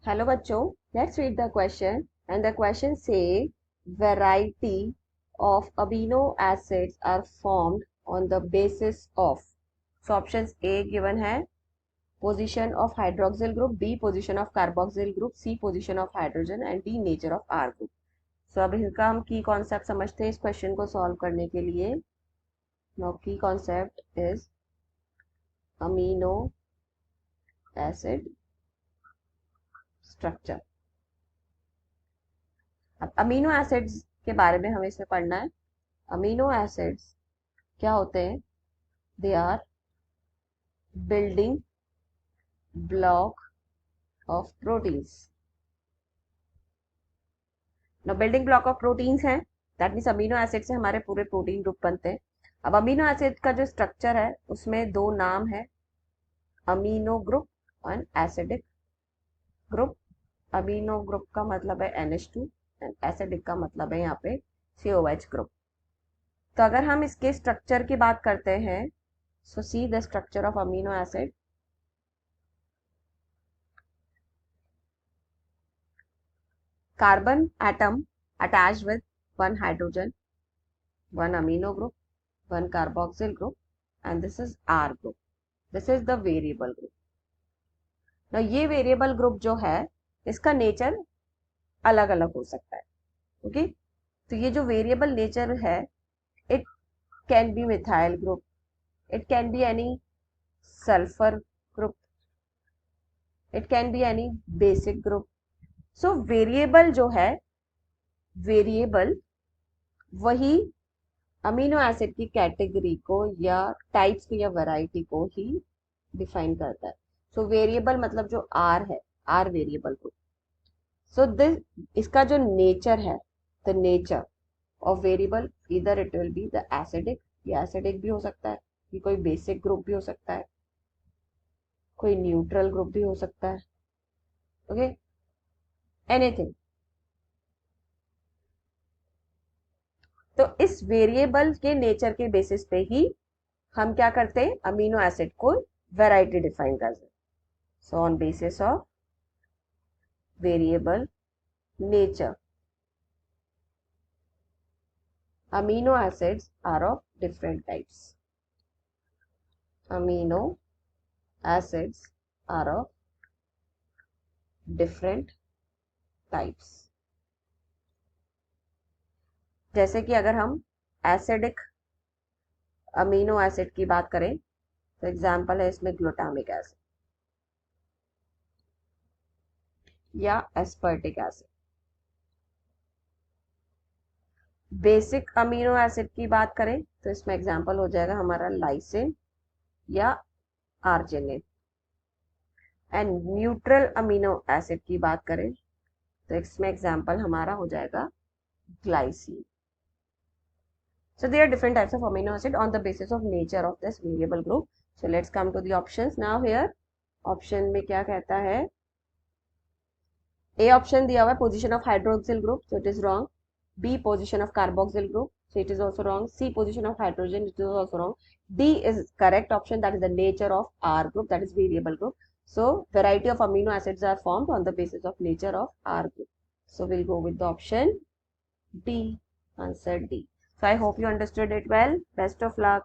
Hello बच्चों, let's read the question and the question से variety of amino acids are formed on the basis of. So options A given है position of hydroxyl group, B position of carboxyl group, C position of hydrogen and D nature of R group. So अब इनका हम की concept समझते हैं इस question को solve करने के लिए. नाउ की concept is amino acid structure. अब अमीनो एसिड्स के बारे में हमें इसमें पढ़ना है. अमीनो एसिड्स क्या होते हैं? They are building block of proteins. ना बिल्डिंग ब्लॉक ऑफ प्रोटीन्स हैं, दैट मीन्स अमीनो एसिड से हमारे पूरे प्रोटीन ग्रुप बनते हैं. अब अमीनो एसिड का जो स्ट्रक्चर है उसमें दो नाम है, अमीनो ग्रुप और एसिडिक ग्रुप. अमीनो ग्रुप का मतलब है NH2 एंड एसिडिक का मतलब है यहाँ पे COH ग्रुप. तो अगर हम इसके स्ट्रक्चर की बात करते हैं, so see the structure of amino acid. Carbon atom attached with one hydrogen, one amino group, one carboxyl group, and this is R group. This is the variable group. Now ये variable group जो है इसका nature अलग अलग हो सकता है. Okay, तो ये जो वेरिएबल नेचर है, it can be methyl group, it can be any sulphur group, it can be any basic group. So variable जो है, वेरिएबल वही अमीनो एसिड की कैटेगरी को या टाइप्स को या वैरायटी को ही डिफाइन करता है. सो वेरिएबल मतलब जो आर है, आर वेरिएबल को. सो दिस इसका जो नेचर है, द नेचर ऑफ वेरिएबल, इधर it will be the acidic, ये एसिडिक भी हो सकता है, ये कोई बेसिक ग्रुप भी हो सकता है, कोई न्यूट्रल ग्रुप भी हो सकता है. Okay, anything. तो इस वेरिएबल के नेचर के बेसिस पे ही हम क्या करते हैं, अमीनो एसिड को वैरायटी डिफाइन करते हैं. So on basis of variable nature, amino acids are of different types. Amino acids are of different types. जैसे कि अगर हम एसिडिक अमीनो एसिड की बात करें तो एग्जाम्पल है इसमें ग्लूटामिक एसिड या एस्पर्टिक एसिड. बेसिक अमीनो एसिड की बात करें तो इसमें एग्जाम्पल हो जाएगा हमारा लाइसिन या arginine. And neutral amino acid की बात करें तो इसमें एग्जाम्पल हमारा हो जाएगा glycine. So there are different types of amino acid on the basis of nature of this variable group. So let's come to the options now. Here option में क्या कहता है? A option दिया हुआ है position of hydroxyl group, so it is wrong. B position of carboxyl group, so it is also wrong. C position of hydrogen, it is also wrong. D is correct option, that is the nature of R group, that is variable group. So variety of amino acids are formed on the basis of nature of R group. So we'll go with the option D, answer D. So I hope you understood it well. Best of luck.